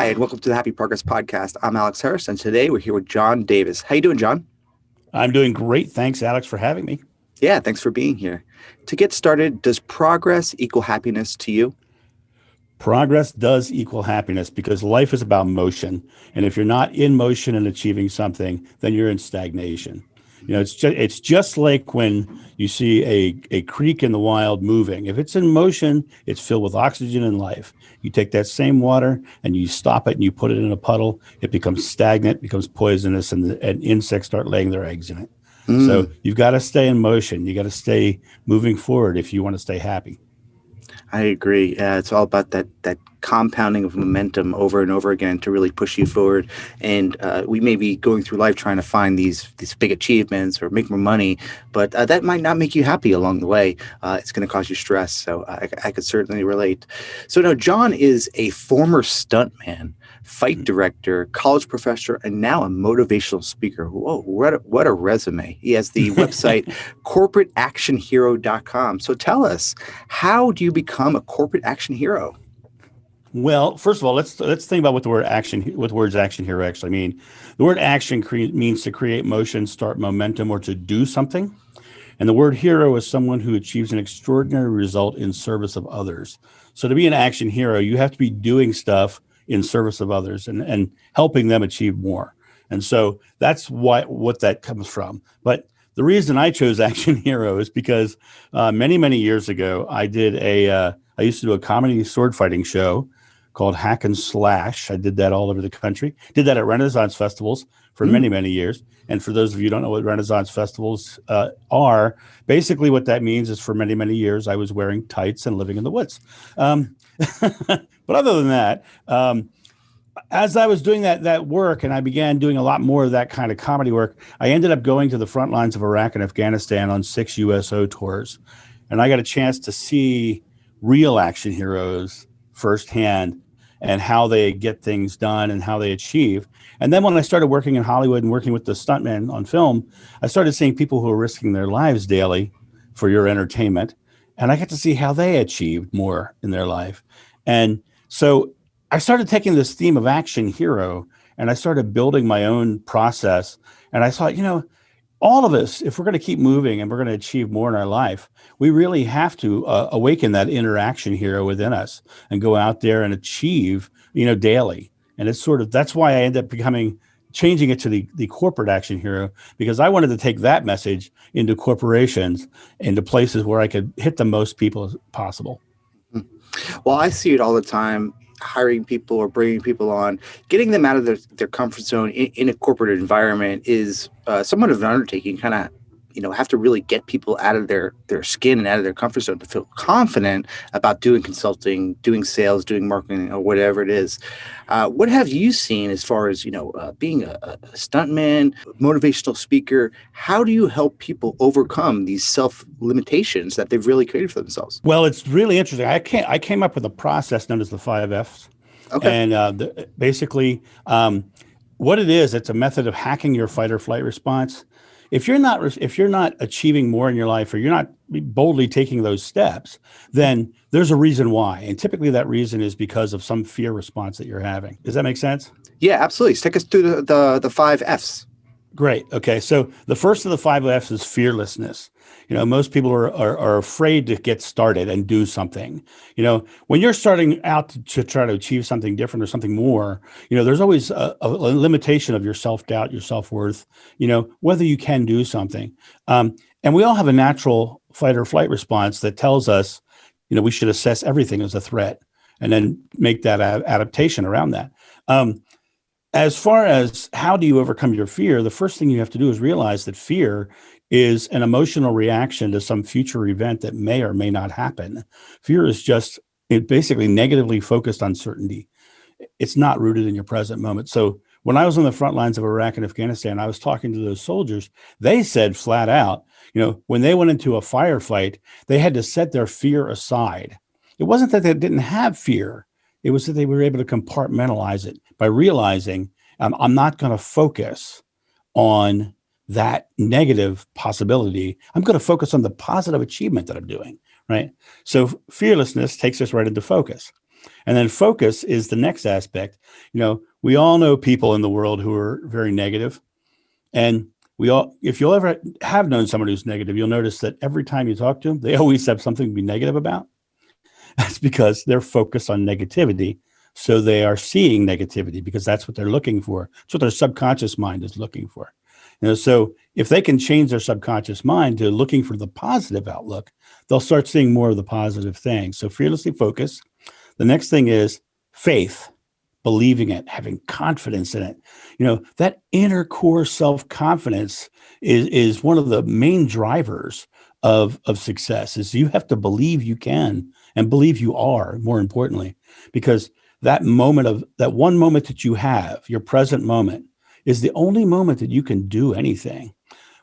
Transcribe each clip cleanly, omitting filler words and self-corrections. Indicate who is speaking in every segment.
Speaker 1: Hi, and welcome to the Happy Progress Podcast. I'm Alex Harris, and today we're here with John Davis. How you doing, John?
Speaker 2: I'm doing great. Thanks, Alex, for having me.
Speaker 1: Yeah, thanks for being here. To get started, does progress equal happiness to you?
Speaker 2: Progress does equal happiness because life is about motion. And if you're not in motion and achieving something, then you're in stagnation. It's just like when you see a creek in the wild moving. If it's in motion, it's filled with oxygen and life. You take that same water and you stop it and you put it in a puddle, it becomes stagnant, becomes poisonous, and insects start laying their eggs in it. So
Speaker 1: Mm,
Speaker 2: you've got to stay in motion. You got to stay moving forward if you want to stay happy.
Speaker 1: I agree. It's all about that compounding of momentum over and over again to really push you forward. And we may be going through life trying to find these big achievements or make more money, but that might not make you happy along the way. It's going to cause you stress. So I could certainly relate. So now John is a former stuntman, fight director, college professor, and now a motivational speaker. Whoa, what a resume. He has the website corporateactionhero.com. So tell us, how do you become a corporate action hero?
Speaker 2: Well, first of all, let's think about what words action hero actually mean. The word action means to create motion, start momentum, or to do something. And the word hero is someone who achieves an extraordinary result in service of others. So to be an action hero, you have to be doing stuff in service of others and helping them achieve more. And so that's what that comes from. But the reason I chose action hero is because many years ago, I used to do a comedy sword fighting show called Hack and Slash. I did that all over the country. Did that at Renaissance festivals for
Speaker 1: Mm,
Speaker 2: many years. And for those of you who don't know what Renaissance festivals are, basically what that means is for many years, I was wearing tights and living in the woods. Um, but other than that, as I was doing that work and I began doing a lot more of that kind of comedy work, I ended up going to the front lines of Iraq and Afghanistan on 6 USO tours. And I got a chance to see real action heroes firsthand and how they get things done and how they achieve. And then when I started working in Hollywood and working with the stuntmen on film, I started seeing people who are risking their lives daily for your entertainment. And I got to see how they achieved more in their life. And so I started taking this theme of action hero and I started building my own process. And I thought, all of us, if we're going to keep moving and we're going to achieve more in our life, we really have to awaken that inner action hero within us and go out there and achieve, daily. And that's why I ended up changing it to the corporate action hero, because I wanted to take that message into corporations, into places where I could hit the most people as possible.
Speaker 1: mm. Well, I see it all the time. Hiring people or bringing people on, getting them out of their comfort zone in a corporate environment is somewhat of an undertaking. Kind of, have to really get people out of their skin and out of their comfort zone to feel confident about doing consulting, doing sales, doing marketing, or whatever it is. What have you seen as far as being a stuntman, motivational speaker? How do you help people overcome these self limitations that they've really created for themselves?
Speaker 2: Well, it's really interesting. I came up with a process known as the 5 Fs.
Speaker 1: Okay.
Speaker 2: And basically, what it is, it's a method of hacking your fight or flight response. If you're not achieving more in your life, or you're not boldly taking those steps, then there's a reason why. And typically that reason is because of some fear response that you're having. Does that make sense?
Speaker 1: Yeah, absolutely. Take us through the 5 Fs.
Speaker 2: Great. Okay. So the first of the 5 Fs is fearlessness. Most people are afraid to get started and do something. When you're starting out to try to achieve something different or something more, there's always a limitation of your self-doubt, your self-worth, whether you can do something. And we all have a natural fight or flight response that tells us, we should assess everything as a threat and then make that adaptation around that. As far as how do you overcome your fear, the first thing you have to do is realize that fear is an emotional reaction to some future event that may or may not happen. Fear is basically negatively focused uncertainty. It's not rooted in your present moment. So when I was on the front lines of Iraq and Afghanistan, I was talking to those soldiers. They said flat out, when they went into a firefight, they had to set their fear aside. It wasn't that they didn't have fear. It was that they were able to compartmentalize it by realizing I'm not going to focus on that negative possibility. I'm going to focus on the positive achievement that I'm doing, right? So fearlessness takes us right into focus. And then focus is the next aspect. We all know people in the world who are very negative, and if you'll ever have known someone who's negative, you'll notice that every time you talk to them, they always have something to be negative about. That's because they're focused on negativity. So they are seeing negativity because that's what they're looking for. It's what their subconscious mind is looking for. So if they can change their subconscious mind to looking for the positive outlook, they'll start seeing more of the positive things. So fearlessly focus. The next thing is faith, believing it, having confidence in it. That inner core self-confidence is one of the main drivers of success. Is you have to believe you can and believe you are, more importantly, because that one moment that you have, your present moment, is the only moment that you can do anything.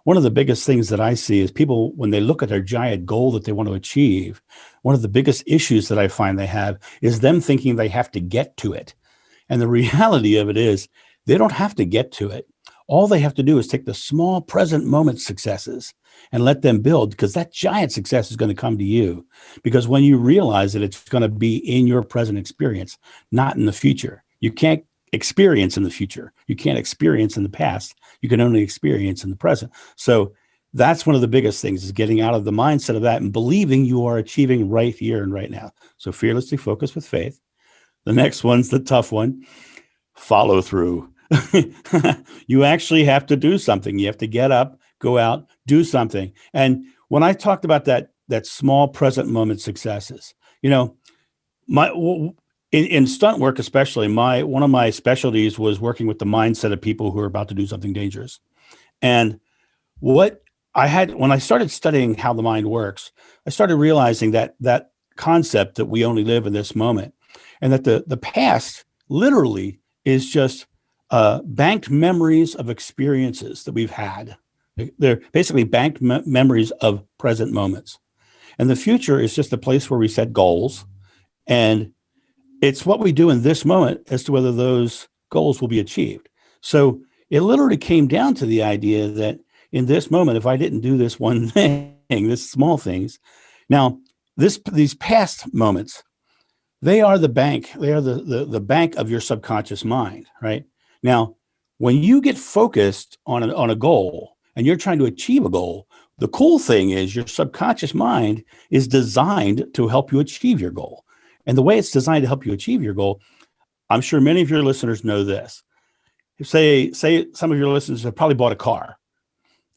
Speaker 2: One of the biggest things that I see is people, when they look at their giant goal that they want to achieve, one of the biggest issues that I find they have is them thinking they have to get to it. And the reality of it is they don't have to get to it. All they have to do is take the small present moment successes and let them build, because that giant success is going to come to you. Because when you realize that it's going to be in your present experience, not in the future. You can't experience in the future. You can't experience in the past. You can only experience in the present. So that's one of the biggest things, is getting out of the mindset of that and believing you are achieving right here and right now. So fearlessly focus with faith. The next one's the tough one. Follow through. You actually have to do something. You have to get up, go out, do something. And when I talked about that small present moment successes, my in stunt work especially, one of my specialties was working with the mindset of people who are about to do something dangerous. And what I had, when I started studying how the mind works, I started realizing that concept that we only live in this moment, and that the past literally is just banked memories of experiences that we've had. They're basically banked memories of present moments. And the future is just a place where we set goals. And it's what we do in this moment as to whether those goals will be achieved. So it literally came down to the idea that in this moment, if I didn't do this one thing, this small things, now these past moments, they are the bank. They are the bank of your subconscious mind, right? Now, when you get focused on a goal and you're trying to achieve a goal, the cool thing is your subconscious mind is designed to help you achieve your goal. And the way it's designed to help you achieve your goal, I'm sure many of your listeners know this. Say some of your listeners have probably bought a car,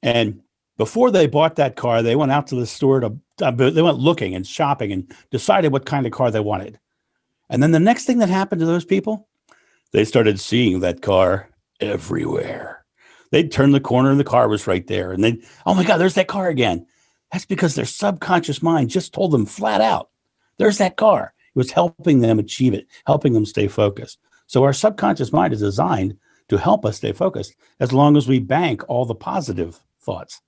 Speaker 2: and before they bought that car, they went out to the store they went looking and shopping and decided what kind of car they wanted. And then the next thing that happened to those people, they started seeing that car everywhere. They'd turn the corner and the car was right there. And then, oh my God, there's that car again. That's because their subconscious mind just told them flat out, there's that car. It was helping them achieve it, helping them stay focused. So our subconscious mind is designed to help us stay focused as long as we bank all the positive thoughts.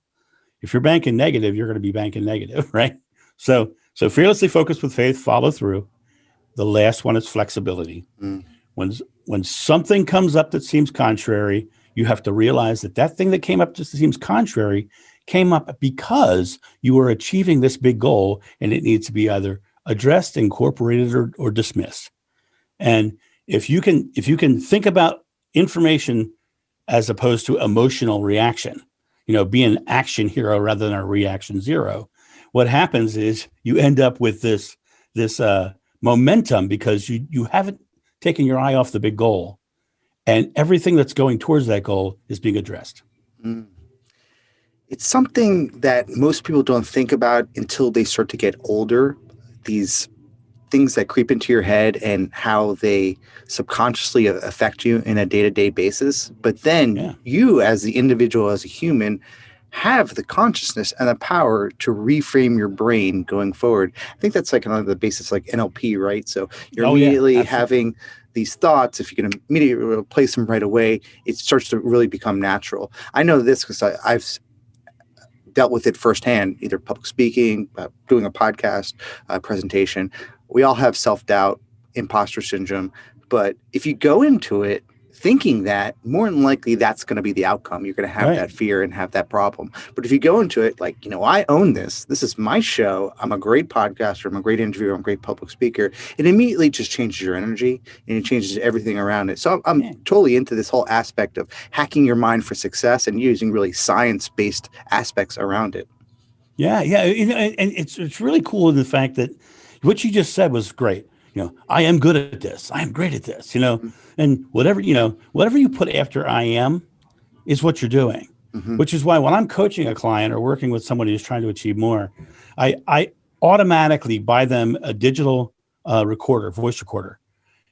Speaker 2: If you're banking negative, you're going to be banking negative, right? So fearlessly focus with faith, follow through. The last one is flexibility. Mm. When something comes up that seems contrary, you have to realize that thing that came up just seems contrary came up because you were achieving this big goal, and it needs to be either addressed, incorporated, or dismissed. And if you can think about information as opposed to emotional reaction, be an action hero rather than a reaction zero, what happens is you end up with this momentum because you haven't taken your eye off the big goal, and everything that's going towards that goal is being addressed. Mm.
Speaker 1: It's something that most people don't think about until they start to get older. These things that creep into your head and how they subconsciously affect you in a day-to-day basis. But then you, as the individual, as a human, have the consciousness and the power to reframe your brain going forward. I think that's like one of the basics, like NLP, right? So you're immediately having these thoughts. If you can immediately replace them right away, it starts to really become natural. I know this because I've dealt with it firsthand, either public speaking, doing a podcast presentation. We all have self-doubt, imposter syndrome. But if you go into it thinking that, more than likely that's going to be the outcome. You're going to have
Speaker 2: Right.
Speaker 1: that fear and have that problem. But if you go into it like, I own this. This is my show. I'm a great podcaster. I'm a great interviewer. I'm a great public speaker. It immediately just changes your energy and it changes everything around it. So I'm
Speaker 2: Yeah.
Speaker 1: totally into this whole aspect of hacking your mind for success and using really science-based aspects around it.
Speaker 2: Yeah, yeah, and it's really cool in the fact that what you just said was great. I am good at this. I am great at this. And whatever you put after I am is what you're doing.
Speaker 1: Mm-hmm.
Speaker 2: Which is why when I'm coaching a client or working with somebody who's trying to achieve more, I automatically buy them a digital recorder, voice recorder,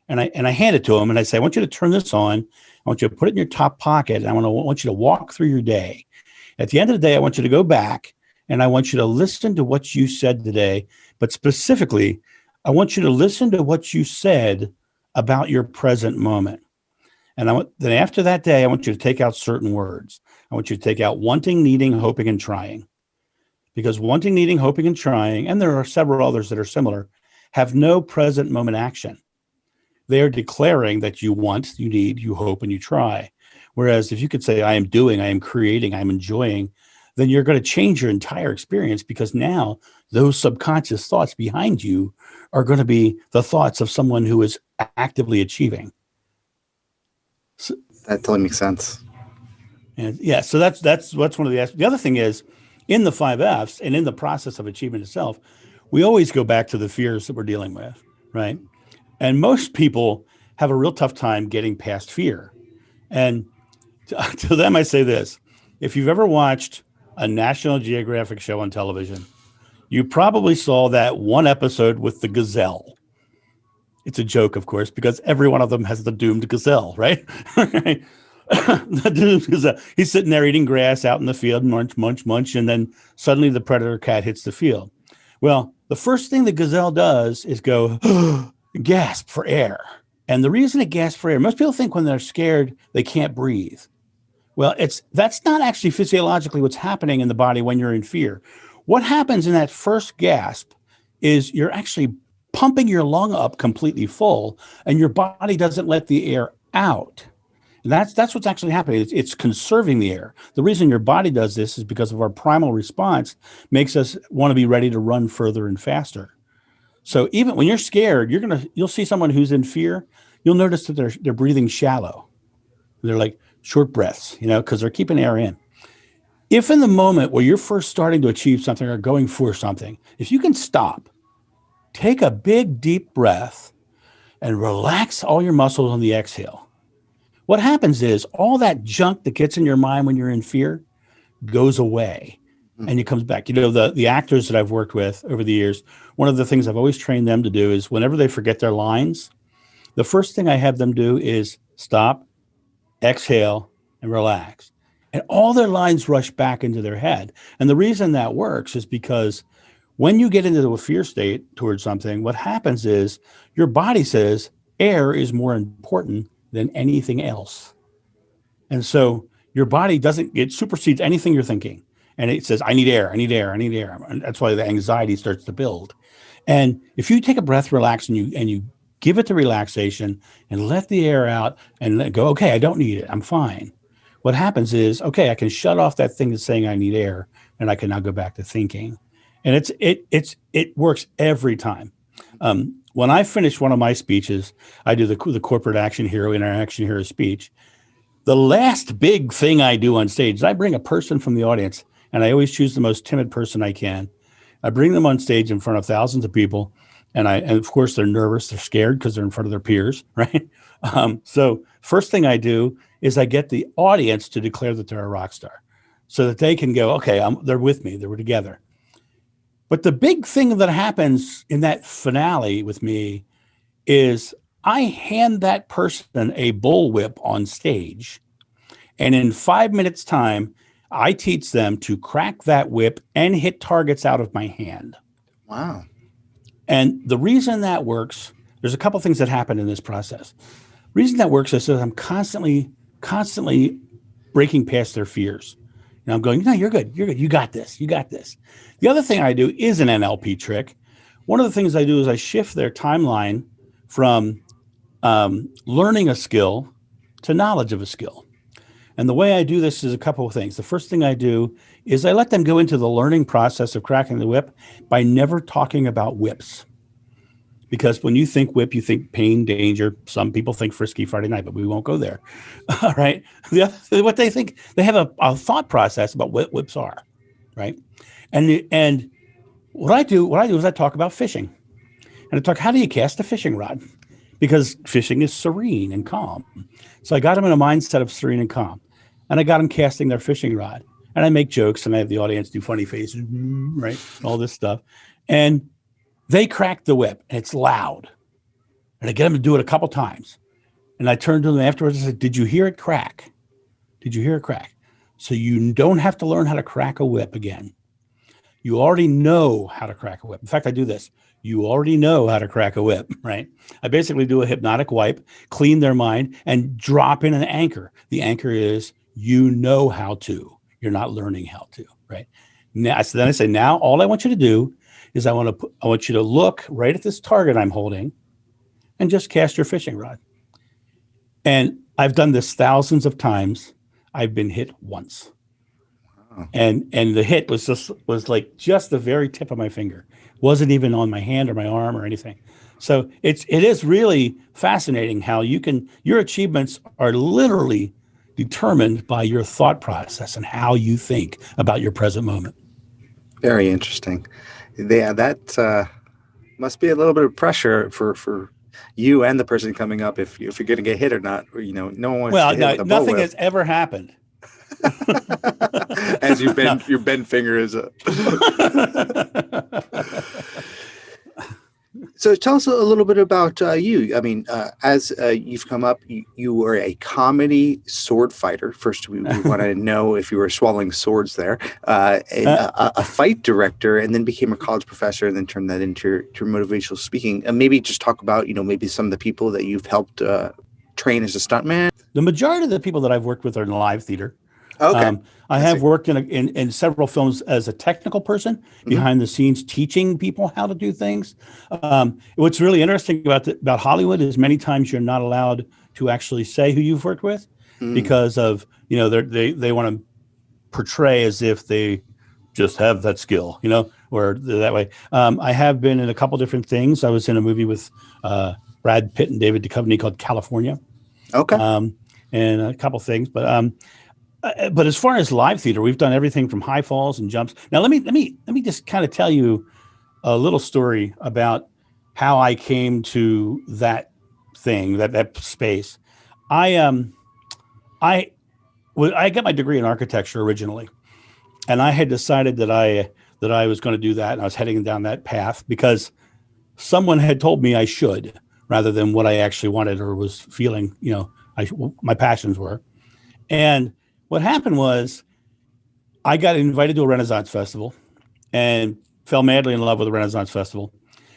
Speaker 2: and I hand it to them and I say, I want you to turn this on. I want you to put it in your top pocket, and I want you to walk through your day. At the end of the day, I want you to go back and I want you to listen to what you said today, but specifically, I want you to listen to what you said about your present moment. And then after that day, I want you to take out certain words. I want you to take out wanting, needing, hoping, and trying. Because wanting, needing, hoping, and trying, and there are several others that are similar, have no present moment action. They are declaring that you want, you need, you hope, and you try. Whereas if you could say, I am doing, I am creating, I'm enjoying, then you're going to change your entire experience, because now those subconscious thoughts behind you are going to be the thoughts of someone who is actively achieving. So,
Speaker 1: That totally makes sense.
Speaker 2: and yeah, so that's what's one of the aspects. The other thing is, in the 5 Fs and in the process of achievement itself, we always go back to the fears that we're dealing with, right? And most people have a real tough time getting past fear. And to them, I say this: if you've ever watched a National Geographic show on television, you probably saw that one episode with the gazelle. It's a joke, of course, because every one of them has the doomed gazelle, right? The doomed gazelle. He's sitting there eating grass out in the field, munch, munch, munch, and then suddenly the predator cat hits the field. Well, the first thing the gazelle does is go gasp for air. And the reason it gasps for air, most people think when they're scared, they can't breathe. Well, that's not actually physiologically what's happening in the body when you're in fear. What happens in that first gasp is you're actually pumping your lung up completely full, and your body doesn't let the air out. And that's what's actually happening. It's conserving the air. The reason your body does this is because of our primal response makes us want to be ready to run further and faster. So even when you're scared, you'll see someone who's in fear. You'll notice that they're breathing shallow. They're like short breaths, because they're keeping air in. If in the moment where you're first starting to achieve something or going for something, if you can stop, take a big deep breath and relax all your muscles on the exhale. What happens is all that junk that gets in your mind when you're in fear goes away and it comes back. The actors that I've worked with over the years, one of the things I've always trained them to do is whenever they forget their lines, the first thing I have them do is stop, exhale, and relax. And all their lines rush back into their head. And the reason that works is because when you get into a fear state towards something, what happens is your body says air is more important than anything else. And so your body it supersedes anything you're thinking. And it says, I need air, I need air, I need air. And that's why the anxiety starts to build. And if you take a breath, relax, and you give it the relaxation and let the air out and let go, okay, I don't need it, I'm fine. What happens is, okay, I can shut off that thing that's saying I need air, and I can now go back to thinking. And it works every time. When I finish one of my speeches, I do the corporate action hero, interaction hero speech. The last big thing I do on stage is I bring a person from the audience, and I always choose the most timid person I can. I bring them on stage in front of thousands of people, and of course they're nervous, they're scared because they're in front of their peers, right? So first thing I do is I get the audience to declare that they're a rock star, so that they can go, okay, they're with me, they were together. But the big thing that happens in that finale with me is I hand that person a bullwhip on stage. And in 5 minutes time, I teach them to crack that whip and hit targets out of my hand.
Speaker 1: Wow.
Speaker 2: And the reason that works, there's a couple things that happen in this process. The reason that works is that I'm constantly breaking past their fears. And I'm going, no, you're good. You got this. The other thing I do is an NLP trick. One of the things I do is I shift their timeline from learning a skill to knowledge of a skill. And the way I do this is a couple of things. The first thing I do is I let them go into the learning process of cracking the whip by never talking about whips. Because when you think whip, you think pain, danger. Some people think frisky Friday night, but we won't go there. All right. What they think, they have a thought process about what whips are, right? And what I do is I talk about fishing, and I talk how do you cast a fishing rod, because fishing is serene and calm. So I got them in a mindset of serene and calm, and I got them casting their fishing rod, and I make jokes, and I have the audience do funny faces, right, all this stuff, and they crack the whip, and it's loud, and I get them to do it a couple times, and I turn to them afterwards and say, "Did you hear it crack? Did you hear it crack?" So you don't have to learn how to crack a whip again. You already know how to crack a whip. In fact, I do this. You already know how to crack a whip, right? I basically do a hypnotic wipe, clean their mind, and drop in an anchor. The anchor is you know how to. You're not learning how to, right? Now, so then I say, now all I want you to do is I want you to look right at this target I'm holding and just cast your fishing rod. And I've done this thousands of times. I've been hit once. And the hit was like just the very tip of my finger. Wasn't even on my hand or my arm or anything. So it is really fascinating how your achievements are literally determined by your thought process and how you think about your present moment.
Speaker 1: Very interesting. Yeah, that must be a little bit of pressure for you and the person coming up if you're going to get hit or not. Or, no one wants to
Speaker 2: Well,
Speaker 1: get hit
Speaker 2: no,
Speaker 1: with a
Speaker 2: nothing
Speaker 1: bullwhip.
Speaker 2: has ever happened.
Speaker 1: As you
Speaker 2: No.
Speaker 1: bend your bent finger is a. So tell us a little bit about you. I mean, as you've come up, you were a comedy sword fighter. First, we wanted to know if you were swallowing swords there, and a fight director, and then became a college professor, and then turned that into motivational speaking. And maybe just talk about, maybe some of the people that you've helped train as a stuntman.
Speaker 2: The majority of the people that I've worked with are in live theater.
Speaker 1: Okay.
Speaker 2: I have worked in several films as a technical person behind the scenes, teaching people how to do things. What's really interesting about Hollywood is many times you're not allowed to actually say who you've worked with because of they want to portray as if they just have that skill, or that way. I have been in a couple different things. I was in a movie with Brad Pitt and David Duchovny called California.
Speaker 1: Okay.
Speaker 2: And a couple things, but as far as live theater, we've done everything from high falls and jumps. Now, let me just kind of tell you a little story about how I came to that thing, that space. I got my degree in architecture originally, and I had decided that I was going to do that, and I was heading down that path because someone had told me I should, rather than what I actually wanted or was feeling. My passions were, and what happened was I got invited to a Renaissance festival and fell madly in love with the Renaissance festival.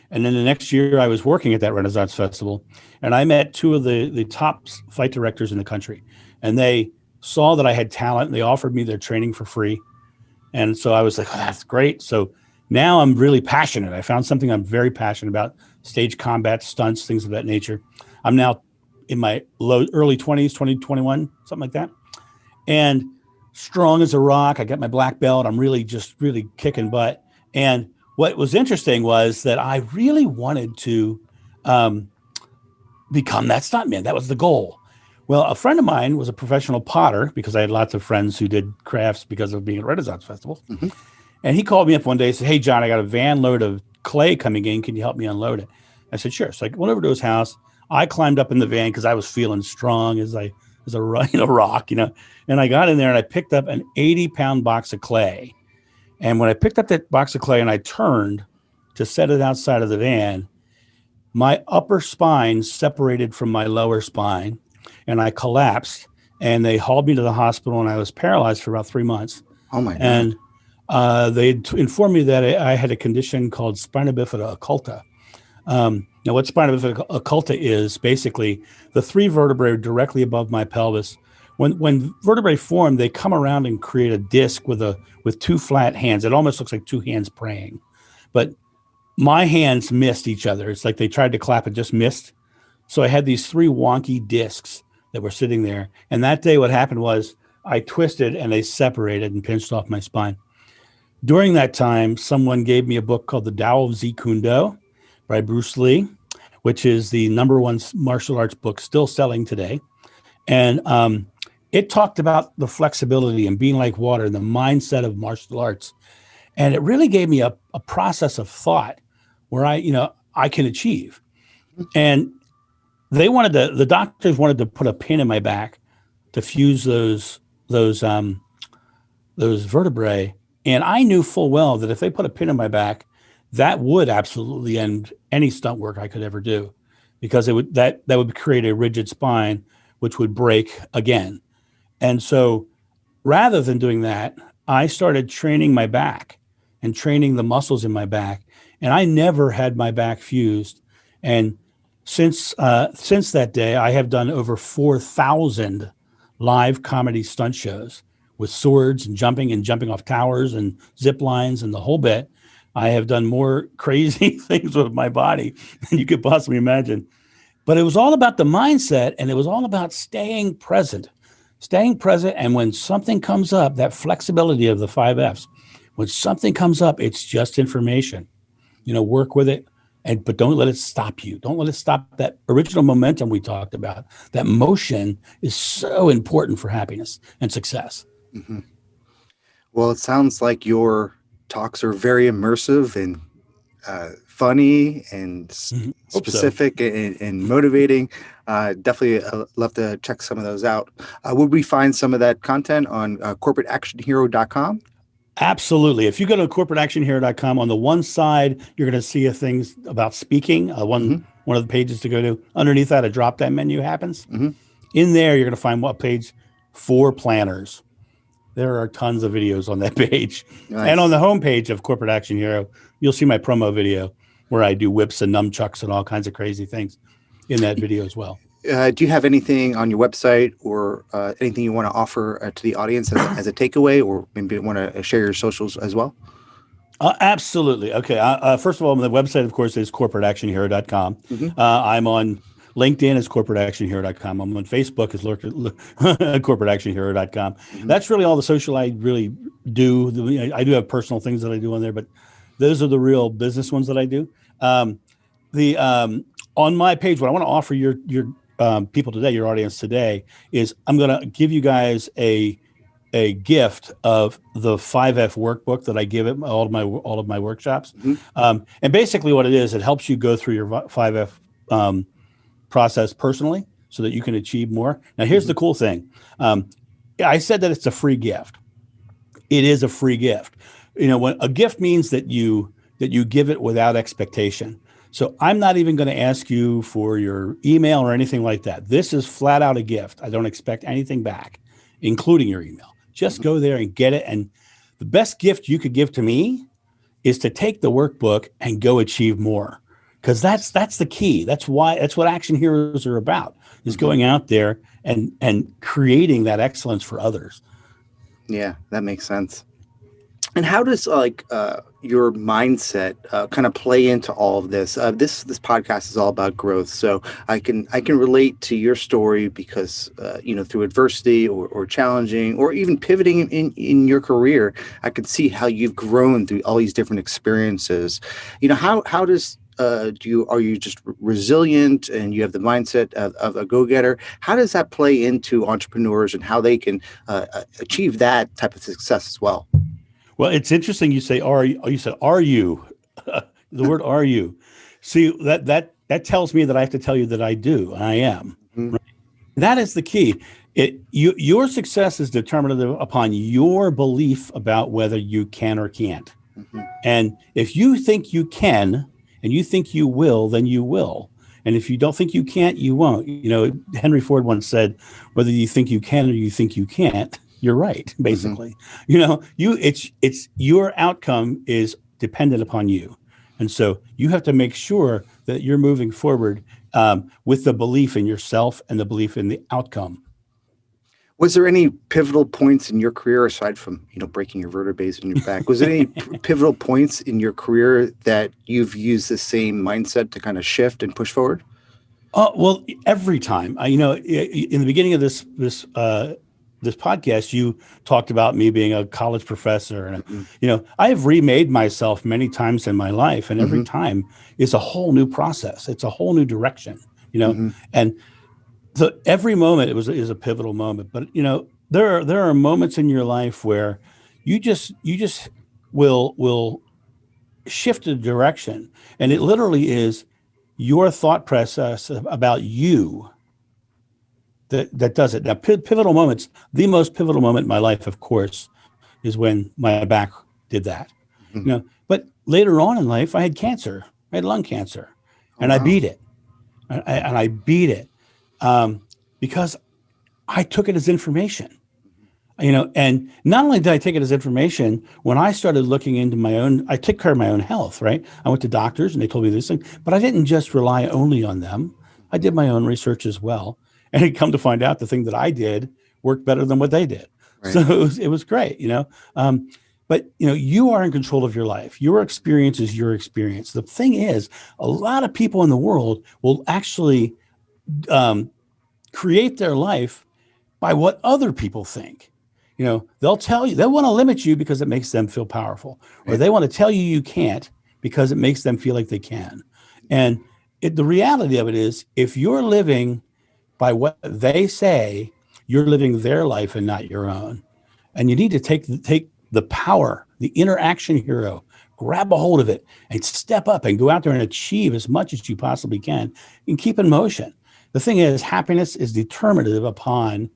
Speaker 2: And then the next year I was working at that Renaissance festival, and I met two of the top fight directors in the country, and they saw that I had talent and they offered me their training for free. And so I was like, oh, that's great. So now I'm really passionate. I found something I'm very passionate about: stage combat, stunts, things of that nature. I'm now in my early 20s, 21, something like that. And strong as a rock. I got my black belt. I'm really kicking butt. And what was interesting was that I really wanted to become that stuntman. That was the goal. Well, a friend of mine was a professional potter, because I had lots of friends who did crafts because of being at Renaissance festivals. Mm-hmm. And he called me up one day and said, "Hey, John, I got a van load of clay coming in. Can you help me unload it?" I said, "Sure." So I went over to his house. I climbed up in the van because I was feeling strong as a rock, and I got in there and I picked up an 80-pound box of clay. And when I picked up that box of clay and I turned to set it outside of the van, my upper spine separated from my lower spine and I collapsed, and they hauled me to the hospital, and I was paralyzed for about 3 months.
Speaker 1: Oh my God.
Speaker 2: And they informed me that I had a condition called spina bifida occulta. Now, what spina bifida occulta is basically the three vertebrae directly above my pelvis. When vertebrae form, they come around and create a disc with two flat hands. It almost looks like two hands praying, but my hands missed each other. It's like they tried to clap and just missed. So I had these three wonky discs that were sitting there. And that day, what happened was I twisted and they separated and pinched off my spine. During that time, someone gave me a book called The Tao of Jeet Kune Do by Bruce Lee, which is the number one martial arts book still selling today. And it talked about the flexibility and being like water and the mindset of martial arts. And it really gave me a process of thought where I can achieve. And the doctors wanted to put a pin in my back to fuse those those vertebrae. And I knew full well that if they put a pin in my back, that would absolutely end any stunt work I could ever do, because that would create a rigid spine, which would break again. And so rather than doing that, I started training my back and training the muscles in my back. And I never had my back fused. And since that day, I have done over 4,000 live comedy stunt shows with swords and jumping off towers and zip lines and the whole bit. I have done more crazy things with my body than you could possibly imagine. But it was all about the mindset, and it was all about staying present. And when something comes up, that flexibility of the 5Fs, when something comes up, it's just information. Work with it, but don't let it stop you. Don't let it stop that original momentum we talked about. That motion is so important for happiness and success.
Speaker 1: Mm-hmm. Well, it sounds like your talks are very immersive and funny and specific and motivating. Definitely love to check some of those out. Would we find some of that content on corporateactionhero.com?
Speaker 2: Absolutely. If you go to corporateactionhero.com, on the one side, you're going to see things about speaking, one of the pages to go to. Underneath that, a drop-down menu happens. Mm-hmm. In there, you're going to find what page? For planners. There are tons of videos on that page. Nice. And on the homepage of Corporate Action Hero, you'll see my promo video where I do whips and nunchucks and all kinds of crazy things in that video as well.
Speaker 1: Do you have anything on your website or anything you want to offer to the audience as a takeaway, or maybe want to share your socials as well?
Speaker 2: Absolutely. Okay. First of all, the website, of course, is corporateactionhero.com. Mm-hmm. I'm on LinkedIn as corporateactionhero.com. I'm on Facebook as corporateactionhero.com. Mm-hmm. That's really all the social I really do. I do have personal things that I do on there, but those are the real business ones that I do. On my page, what I want to offer your people today, your audience today, is I'm going to give you guys a gift of the 5F workbook that I give at all of my workshops. Mm-hmm. And basically what it is, it helps you go through your 5F process personally so that you can achieve more. Now, here's the cool thing. I said that it's a free gift. It is a free gift. When a gift means that you give it without expectation. So I'm not even going to ask you for your email or anything like that. This is flat out a gift. I don't expect anything back, including your email. Just go there and get it. And the best gift you could give to me is to take the workbook and go achieve more. Because that's the key. That's what Action Heroes are about, is going out there and creating that excellence for others.
Speaker 1: Yeah, that makes sense. And how does your mindset kind of play into all of this? This podcast is all about growth, so I can relate to your story because through adversity or challenging or even pivoting in your career, I could see how you've grown through all these different experiences. How does are you just resilient and you have the mindset of a go-getter? How does that play into entrepreneurs and how they can achieve that type of success as well?
Speaker 2: Well, it's interesting you say are you? You said are you? The word are you? See, that tells me that I have to tell you that I do. I am. Mm-hmm. Right? That is the key. Your success is determined upon your belief about whether you can or can't. Mm-hmm. And if you think you can and you think you will, then you will. And if you don't think you can't, you won't. Henry Ford once said, whether you think you can or you think you can't, you're right, basically. Mm-hmm. It's your outcome is dependent upon you. And so you have to make sure that you're moving forward with the belief in yourself and the belief in the outcome.
Speaker 1: Was there any pivotal points in your career, aside from breaking your vertebrae in your back? Was there any pivotal points in your career that you've used the same mindset to kind of shift and push forward?
Speaker 2: Well, every time in the beginning of this podcast, you talked about me being a college professor, and
Speaker 1: Hmm.
Speaker 2: I have remade myself many times in my life, and every
Speaker 1: Hmm.
Speaker 2: time is a whole new process. It's a whole new direction,
Speaker 1: Hmm.
Speaker 2: and every moment is a pivotal moment. But there are moments in your life where you just will shift a direction, and it literally is your thought process about you that does it. Now, pivotal moments. The most pivotal moment in my life, of course, is when my back did that.
Speaker 1: Hmm.
Speaker 2: But later on in life, I had cancer. I had lung cancer,
Speaker 1: Oh,
Speaker 2: and I
Speaker 1: wow.
Speaker 2: beat it. And I beat it um, because I took it as information. And not only did I take it as information, when I started looking into my own, I took care of my own health, right? I went to doctors and they told me this thing, but I didn't just rely only on them. I did my own research as well. And it come to find out the thing that I did worked better than what they did. So
Speaker 1: Right.
Speaker 2: it was great. But you are in control of your life. Your experience is your experience. The thing is, a lot of people in the world will actually um, create their life by what other people think. They'll tell you, they want to limit you because it makes them feel powerful, or
Speaker 1: Right.
Speaker 2: they want to tell you you can't because it makes them feel like they can. And the reality of it is, if you're living by what they say, you're living their life and not your own. And you need to take the power, the interaction hero, grab a hold of it and step up and go out there and achieve as much as you possibly can and keep in motion. The thing is, happiness is determinative upon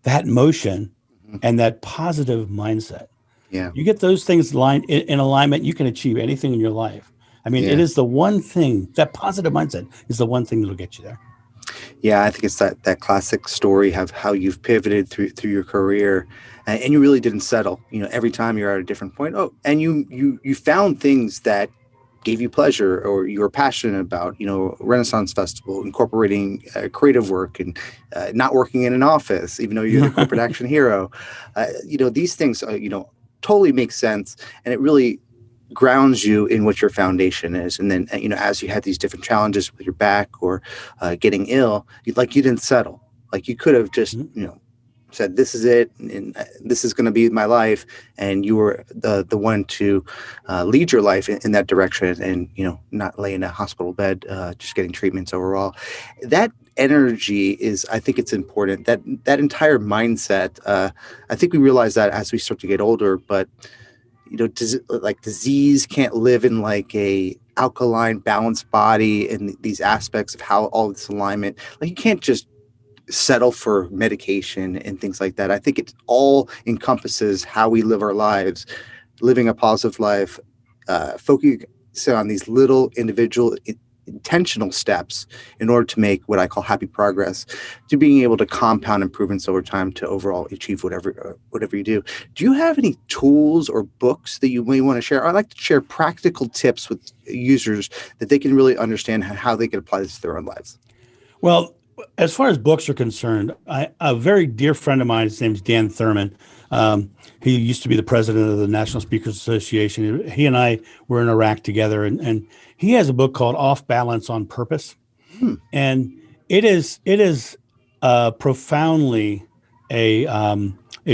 Speaker 2: that motion
Speaker 1: Hmm.
Speaker 2: and that positive mindset.
Speaker 1: Yeah.
Speaker 2: You get those things aligned in alignment, you can achieve anything in your life. I mean, it
Speaker 1: Yeah.
Speaker 2: is the one thing, that positive mindset is the one thing that'll get you there.
Speaker 1: Yeah, I think it's that classic story of how you've pivoted through your career, and you really didn't settle. Every time you're at a different point. Oh, and you found things that gave you pleasure or you were passionate about. Renaissance Festival, incorporating creative work, and not working in an office, even though you're the corporate action hero. These things. Totally make sense, and it really grounds you in what your foundation is. And then as you had these different challenges with your back or getting ill, you didn't settle. Like you could have just said, this is it, and this is going to be my life, and you were the one to lead your life in that direction, and not lay in a hospital bed, just getting treatments overall. That energy is, I think it's important, that entire mindset. I think we realize that as we start to get older, but like disease can't live in like a alkaline balanced body, and these aspects of how all this alignment, like you can't just settle for medication and things like that. I think it all encompasses how we live our lives, living a positive life, focusing on these little individual intentional steps in order to make what I call happy progress, to being able to compound improvements over time to overall achieve whatever you do. Do you have any tools or books that you may want to share? I'd like to share practical tips with users that they can really understand how they can apply this to their own lives.
Speaker 2: Well, as far as books are concerned, a very dear friend of mine, his name's Dan Thurman. He used to be the president of the National Speakers Association. He and I were in Iraq together, and he has a book called Off Balance on Purpose.
Speaker 1: Hmm.
Speaker 2: And it is profoundly a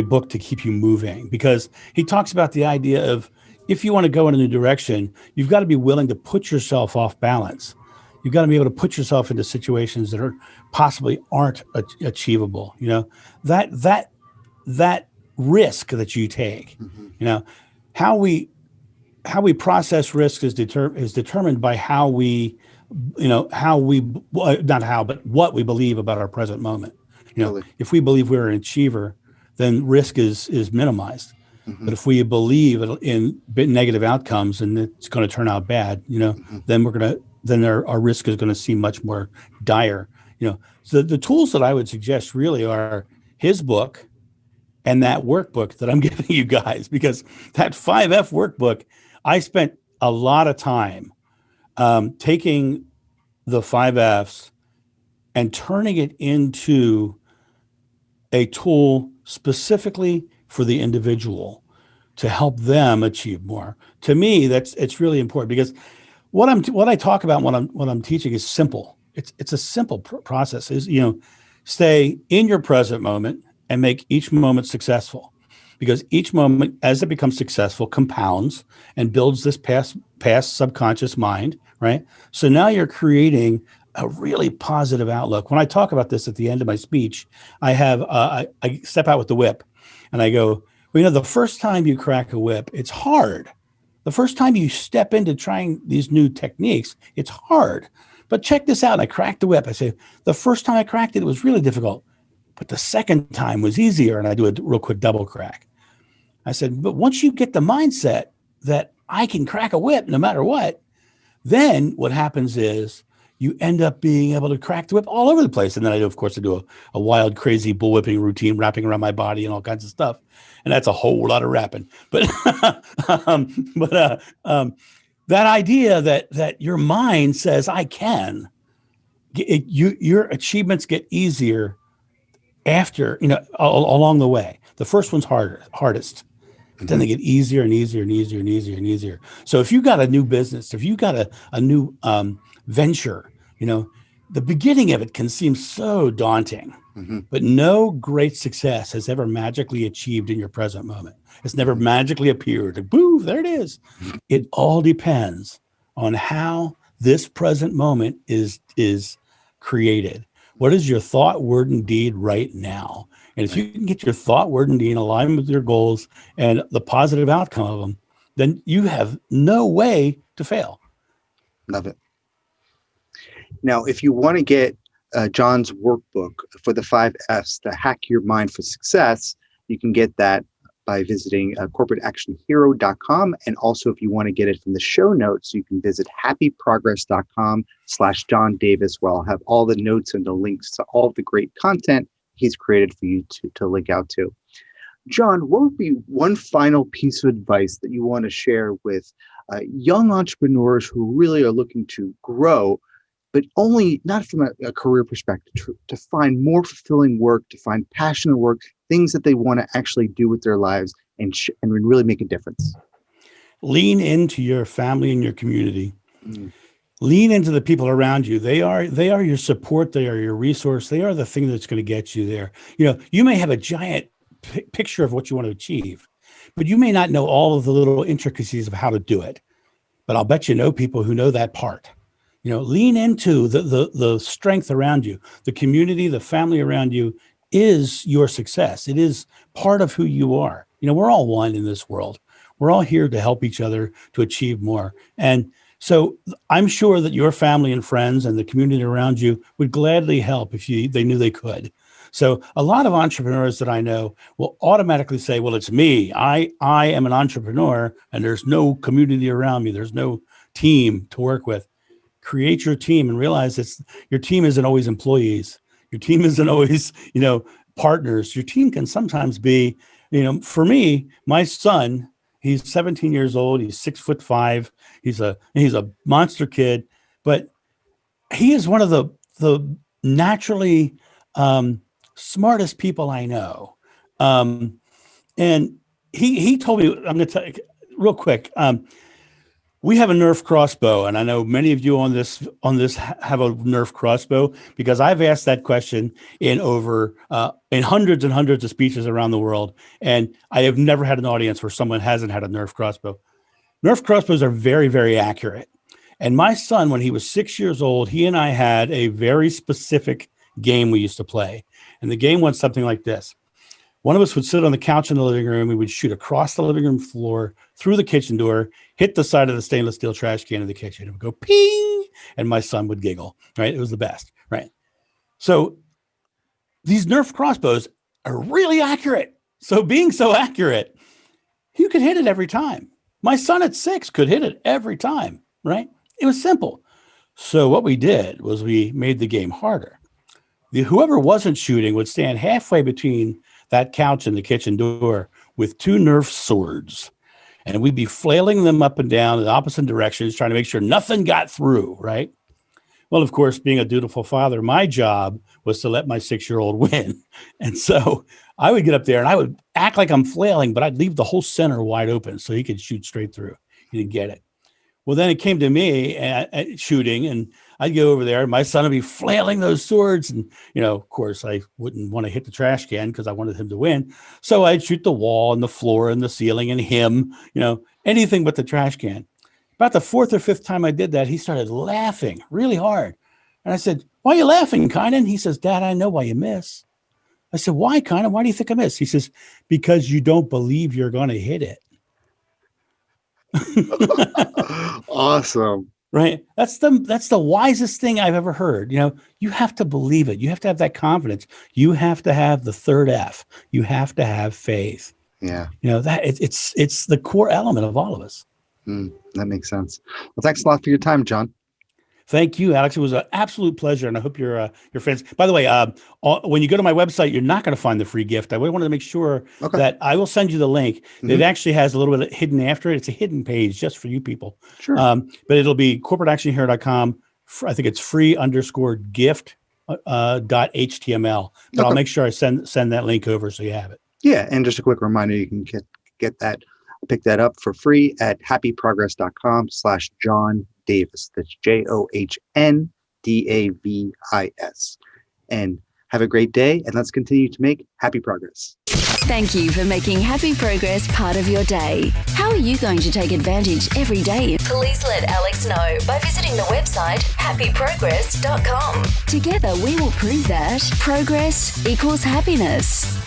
Speaker 2: book to keep you moving, because he talks about the idea of, if you want to go in a new direction, you've got to be willing to put yourself off balance. You've got to be able to put yourself into situations that are possibly aren't achievable. That risk that you take.
Speaker 1: Hmm.
Speaker 2: You know how we process risk is determined by how we not how but what we believe about our present moment.
Speaker 1: Totally.
Speaker 2: If we believe we're an achiever, then risk is minimized.
Speaker 1: Hmm.
Speaker 2: But if we believe in negative outcomes and it's going to turn out bad,
Speaker 1: Hmm.
Speaker 2: then our risk is going to seem much more dire. So the tools that I would suggest really are his book and that workbook that I'm giving you guys, because that 5F workbook, I spent a lot of time taking the 5Fs and turning it into a tool specifically for the individual to help them achieve more. To me, it's really important, because what I talk about when I'm teaching is simple. it's a simple process. Is stay in your present moment and make each moment successful, because each moment, as it becomes successful, compounds and builds this past subconscious mind, right? So now you're creating a really positive outlook. When I talk about this at the end of my speech, I have I step out with the whip, and I go, well, the first time you crack a whip, it's hard. The first time you step into trying these new techniques, it's hard. But check this out. I cracked the whip. I say, the first time I cracked it, it was really difficult. But the second time was easier. And I do a real quick double crack. I said, but once you get the mindset that I can crack a whip no matter what, then what happens is you end up being able to crack the whip all over the place. And then I do, of course, I do a wild, crazy bullwhipping routine, wrapping around my body and all kinds of stuff. And that's a whole lot of rapping. But that idea that your mind says, I can, your achievements get easier after, along the way. The first one's hardest. But then they get easier and easier and easier and easier and easier. So if you got a new business, if you got a new venture, the beginning of it can seem so daunting, but no great success has ever magically achieved in your present moment. It's never magically appeared. Boo, there it is. It all depends on how this present moment is created. What is your thought, word, and deed right now? And if you can get your thought, word, and deed in alignment with your goals and the positive outcome of them, then you have no way to fail.
Speaker 1: Love it. Now, if you want to get John's workbook for the 5Fs to hack your mind for success, you can get that by visiting corporateactionhero.com. And also, if you want to get it from the show notes, you can visit happyprogress.com/John Davis, where I'll have all the notes and the links to all the great content he's created for you to link out to. John, what would be one final piece of advice that you want to share with young entrepreneurs who really are looking to grow, but only not from a career perspective, to find more fulfilling work, to find passionate work, things that they want to actually do with their lives and really make a difference?
Speaker 2: Lean into your family and your community. Lean into the people around you. They are your support. They are your resource. They are the thing that's going to get you there. You may have a giant picture of what you want to achieve, but you may not know all of the little intricacies of how to do it. But I'll bet you know people who know that part. Lean into the strength around you. The community, the family around you is your success. It is part of who you are. We're all one in this world. We're all here to help each other to achieve more. And so I'm sure that your family and friends and the community around you would gladly help if they knew they could. So a lot of entrepreneurs that I know will automatically say, well, it's me. I am an entrepreneur and there's no community around me. There's no team to work with. Create your team and realize your team isn't always employees. Your team isn't always, partners. Your team can sometimes be, for me, my son, he's 17 years old. He's 6'5". He's a monster kid, but he is one of the naturally smartest people I know. And he told me, I'm going to tell you real quick. We have a Nerf crossbow, and I know many of you on this have a Nerf crossbow, because I've asked that question in hundreds and hundreds of speeches around the world, and I have never had an audience where someone hasn't had a Nerf crossbow. Nerf crossbows are very, very accurate. And my son, when he was 6 years old, he and I had a very specific game we used to play, and the game went something like this. One of us would sit on the couch in the living room. We would shoot across the living room floor, through the kitchen door, hit the side of the stainless steel trash can in the kitchen. It would go ping, and my son would giggle, right? It was the best, right? So these Nerf crossbows are really accurate. So being so accurate, you could hit it every time. My son at 6 could hit it every time, right? It was simple. So what we did was we made the game harder. Whoever wasn't shooting would stand halfway between that couch and the kitchen door with 2 Nerf swords. And we'd be flailing them up and down in opposite directions, trying to make sure nothing got through, right? Well, of course, being a dutiful father, my job was to let my 6-year-old win. And so I would get up there and I would act like I'm flailing, but I'd leave the whole center wide open so he could shoot straight through. He didn't get it. Well, then it came to me shooting, and I'd go over there. My son would be flailing those swords. And, of course, I wouldn't want to hit the trash can because I wanted him to win. So I'd shoot the wall and the floor and the ceiling and him, anything but the trash can. About the fourth or fifth time I did that, he started laughing really hard. And I said, "Why are you laughing, Kynan?" He says, "Dad, I know why you miss." I said, "Why, Kynan? Why do you think I miss?" He says, "Because you don't believe you're going to hit it."
Speaker 1: Awesome.
Speaker 2: Right. That's the wisest thing I've ever heard. You have to believe it. You have to have that confidence. You have to have the third F. You have to have faith.
Speaker 1: Yeah.
Speaker 2: That it's the core element of all of us.
Speaker 1: That makes sense. Well, thanks a lot for your time, John.
Speaker 2: Thank you, Alex. It was an absolute pleasure, and I hope your friends. By the way, when you go to my website, you're not going to find the free gift. I wanted to make sure that I will send you the link. It actually has a little bit hidden after it. It's a hidden page just for you people.
Speaker 1: Sure.
Speaker 2: But it'll be corporateactionhero.com. I think it's free_gift .html. But I'll make sure I send that link over so you have it.
Speaker 1: Yeah, and just a quick reminder, you can get that, pick that up for free at happyprogress.com/John Davis. That's JOHNDAVIS. And have a great day, and let's continue to make happy progress.
Speaker 3: Thank you for making Happy Progress part of your day. How are you going to take advantage every day? Please let Alex know by visiting the website happyprogress.com. Together we will prove that progress equals happiness.